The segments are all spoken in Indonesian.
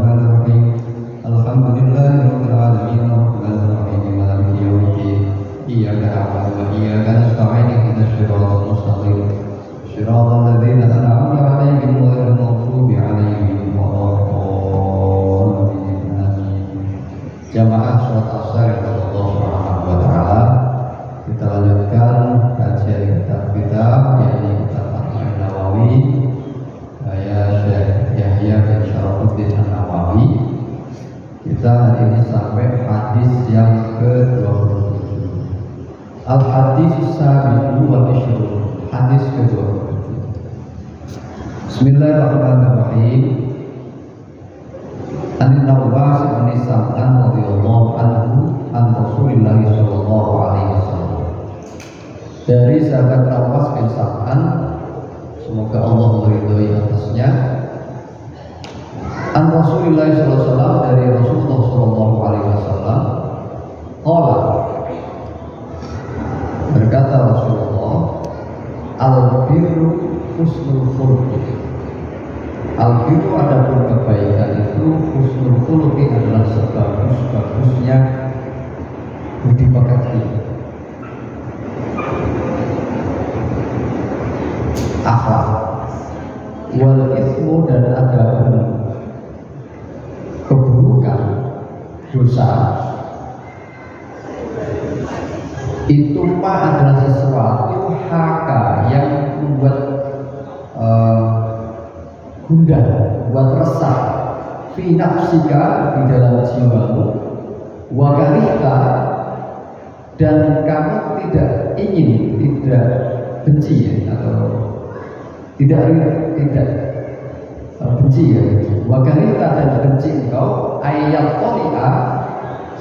Bismillahirrahmanirrahim. Alhamdulillahirabbil alamin arrahmanir rahim maliki yaumiddin. Iyyaka na'budu wa iyyaka nasta'in ihdinas siratal mustaqim. Siratal ladzina an'amta 'alaihim ghairil maghdubi 'alaihim waladdallin. Jamaah salat Asar Allah Subhanahu wa taala. Kita lanjutkan kajian kitab yakni kitab Fathul Nawawi saya Syekh Yahya bin Syarafuddin An-Nawawi. Kita hari ini sampai hadis yang ke-27. Al-hadis as-sabi'u wal 20. Hadis ke-27. Bismillahirrahmanirrahim. An-Nawas bin Sam'an radhiyallahu anhu an Rasulillah sallallahu alaihi wasallam. Dari sahabat Nawas bin Sam'an, semoga Allah meridhai atasnya, an Rasulillah sallallahu alaihi wasallam, dari Rasulullah sallallahu alaihi wasallam, qala, berkata Rasulullah, al-birru husnul khuluq. Al-birru adapun kebaikan itu, husnul khuluq adalah sebagus-bagusnya budi pekerti, akhlak. Wal ismu, dan adapun keburukan, dosa, itu mah adalah sesuatu haka yang membuat gundah, buat resah, fi nafsika, di dalam jiwamu, wa karihta, dan kamu tidak ingin, tidak benci ya, atau tidak benci ya, wa karihta, dan benci engkau, ayat qoli'a,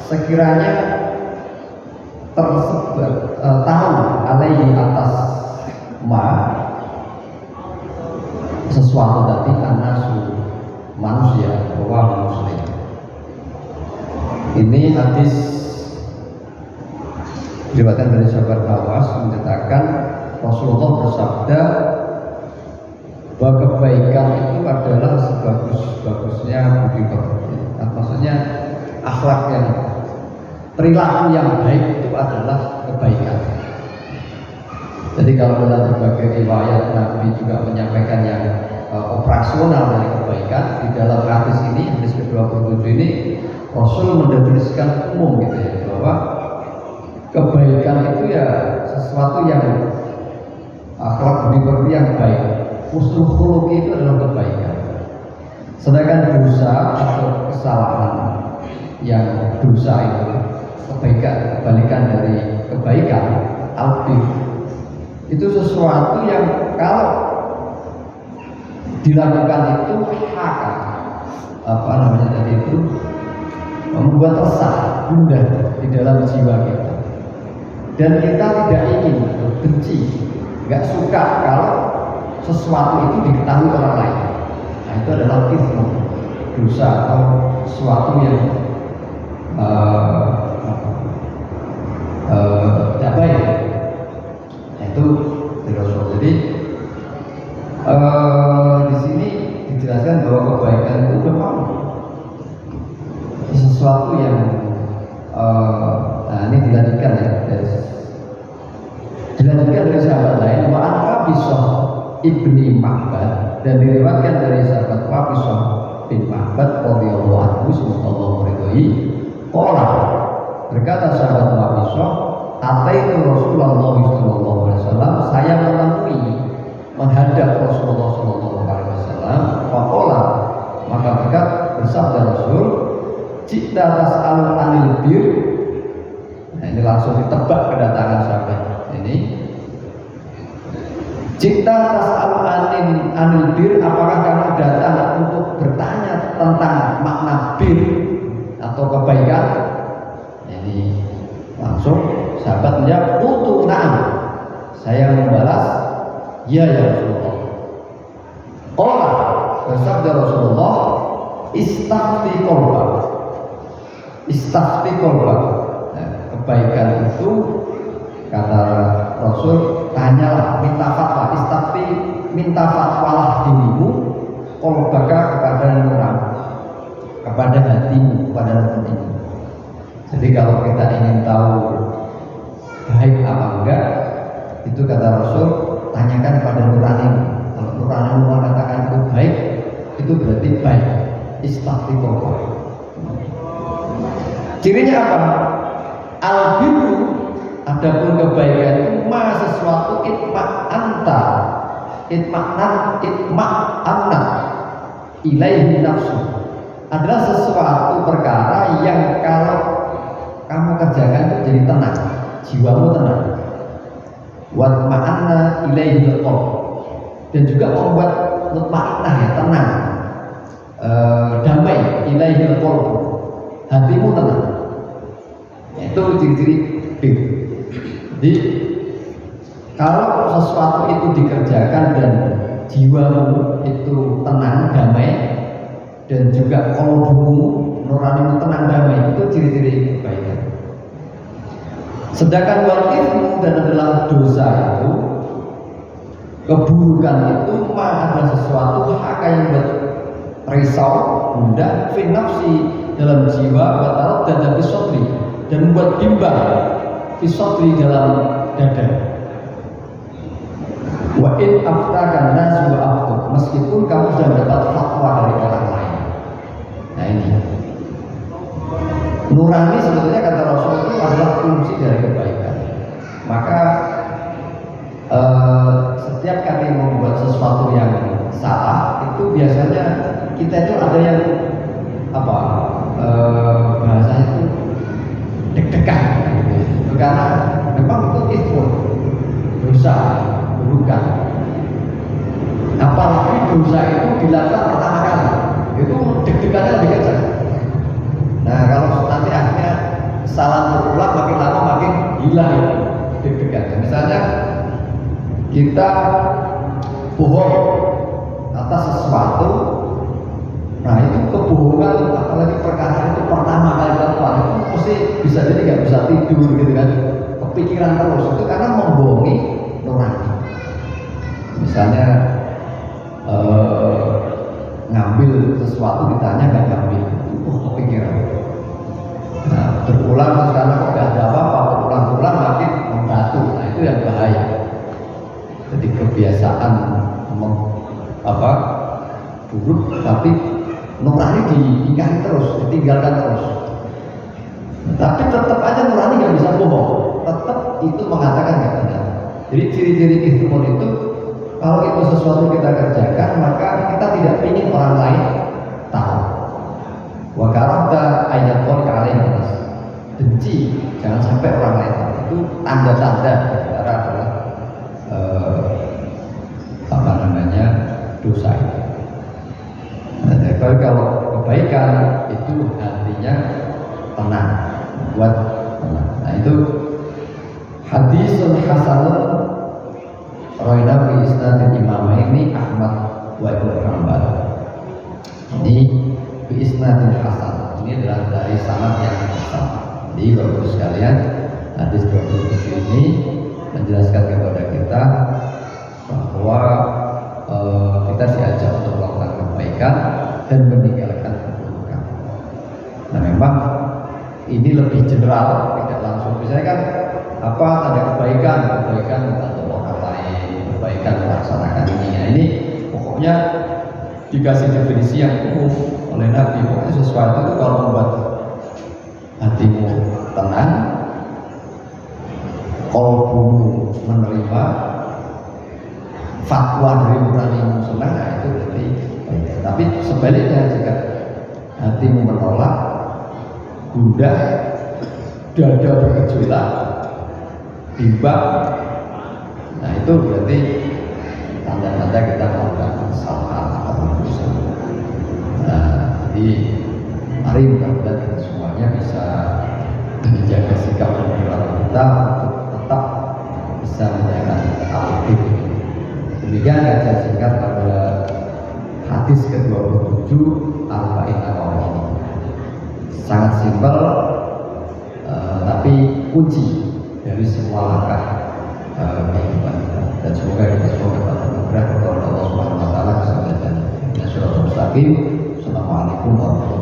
sekiranya tersebut tahu alaihi, atas ma, sesuatu tadi, anasu, manusia, bahwa muslim. Ini hadis diriwayatkan dari sahabat Nawas, menceritakan Rasulullah bersabda bahwa kebaikan itu adalah sebagus-bagusnya budi pekerti. Maksudnya akhlak yang, perilaku yang baik itu adalah kebaikan. Jadi kalau dalam berbagai riwayat Nabi juga menyampaikan yang operasional dari kebaikan, di dalam hadis ini, hadis ke-27 ini, Rasul mendefinisikan umum gitu ya, bahwa kebaikan itu ya sesuatu yang akhlak budi pekerti yang baik. Husnul khuluq itu adalah kebaikan. Sedangkan dosa atau kesalahan yang dosa itu kebalikan dari kebaikan, al-bir, itu sesuatu yang kalau dilakukan itu haka, apa namanya tadi itu, membuat resah, gundah di dalam jiwa kita, dan kita tidak ingin, benci, nggak suka kalau sesuatu itu diketahui orang lain. Nah, itu adalah ismu, dosa atau sesuatu yang tidak baik. Itu Rasul. Jadi di sini dijelaskan bahwa kebaikan itu memang sesuatu yang nah ini dilanjutkan ya, dari sahabat lain, wa an Qabisah ibni Ma'bad, dan diriwayatkan dari sahabat Qabisah bin Ma'bad radhiyallahu anhu, semoga Allah meridhai, qala, berkata sahabat Qabisah, ataitu Rasulullah sallallahu alaihi wasallam, saya menemui, menghadap Rasulullah sallallahu alaihi wasallam, faqala, maka bersabda Rasul, jika tas'alun anil bir. Nah, ini langsung ditebak kedatangan sahabat ini. Jika tas'alun anil bir, apakah kamu datang untuk bertanya tentang makna bir atau kebaikan? Ini langsung sahabat menjawab, qultu na'am, saya membalas, ya Rasulullah. Qala, bersabda Rasulullah, istafti qalbak. Istafti qalbak. Nah, kebaikan itu kata Rasul, tanyalah, minta fatwa. Istafti, minta fatwalah dirimu, qalbaka, kepada orang. kepada hatimu, kepada hatimu. Jadi kalau kita ingin tahu baik apa enggak, itu kata Rasul, tanyakan pada nurani. Kalau nurani mengatakan itu baik, itu berarti baik. Istiqomah. Cirinya apa? Al-birru, adapun kebaikan itu ma sesuatu itma'anta, itma'anna ilaihi nafsu, adalah sesuatu perkara yang kalau kamu kerjakan itu jadi tenang, jiwamu tenang. Wa ma'anna ilaihi qalb, dan juga membuat mutmainnah, ya, tenang, damai, ilaihi qalb, hatimu tenang. Itu ciri-ciri B. Jadi kalau sesuatu itu dikerjakan dan jiwamu itu tenang, damai, dan juga qalbumu, nuranimu tenang, damai, itu ciri-ciri kebaikan. Sedangkan wal ithmu, dan adalah dosa itu, keburukan itu, adalah sesuatu haka yang buat risau, gundah, fi nafsi, dalam jiwa, batal, dan fi sodri, dan membuat bimbang, fi sodri, dalam dada. Wa in aftakan nasu wa aftuk, meskipun kamu sudah mendapat fatwa dari orang lain. Nah ini nurani sebetulnya kata Rasul itu adalah fungsi dari kebaikan. Maka setiap kali membuat sesuatu yang salah, itu biasanya kita itu ada yang apa, bahasanya itu deg-degan, karena memang itu dosa, bukan. Apalagi dosa itu dilakukan pertama kali, itu deg-degannya lebih kencang. Nah kalau nanti akhirnya salah berulang, makin lama makin hilang deg-degan. Misalnya kita bohong atas sesuatu, nah itu kebohongan, apalagi perkara itu pertama kali dilakukan, itu pasti bisa jadi nggak bisa tidur gitu kan, kepikiran terus, itu karena membohongi nurani. Misalnya ngambil sesuatu, ditanya nggak ngambil, kepikiran. Nah berulang, terus karena kok nggak ada apa-apa, berulang-ulang makin membatu. Nah itu yang bahaya. Jadi kebiasaan buruk, tapi nurani diingkari terus, ditinggalkan terus. Tapi tetap aja nurani nggak bisa bohong, tetap itu mengatakan nggak benar. Jadi ciri-ciri ihtimal itu, kalau itu sesuatu kita kerjakan, maka kita tidak ingin orang lain tahu. Wa karahta ayat kalian benci, jangan sampai orang lain tahu. Itu tanda-tanda secara adalah dosa itu. Nah, jadi kalau kebaikan itu hatinya tenang, buat tenang. Nah itu hadisul hasanun rawaina fi isnad Imamaini Ahmad wa Ibnu Hanbal. Ini fi isnad hasan, ini adalah dari sanad yang hasan. Jadi bagus sekalian, hadis 27 ini menjelaskan kepada kita bahwa kita diajak untuk melakukan kebaikan dan meninggalkan keburukan. Nah memang ini lebih general, tidak langsung. Misalnya kan apa ada kebaikan atau lain, kebaikan melaksanakan ini. Nah, ini pokoknya dikasih definisi yang umum oleh Nabi. Pokoknya sesuatu itu kalau membuat hatimu tenang, qalbumu menerima, fatwa dari nuranimu senang, nah itu berarti. Tapi sebaliknya, jika hatimu menolak, gundah, dada bergejolak, bimbang, nah itu berarti tanda-tanda kita melakukan kesalahan atau dosa. Nah, jadi mari mudah-mudahan kita semuanya bisa menjaga sikap dan perilaku kita untuk tetap bisa menjaga tauhid. Demikian kajian singkat pada hadis ke-27 Arba'in Nawawi. Sangat simpel, tapi kunci dari semua langkah kehidupan kita. Dan semoga kita semua dapat anugerah kepada Allah Subhanahu wa taala kesehatan dan suratul mustaqim. Assalamualaikum warahmatullahi wabarakatuh.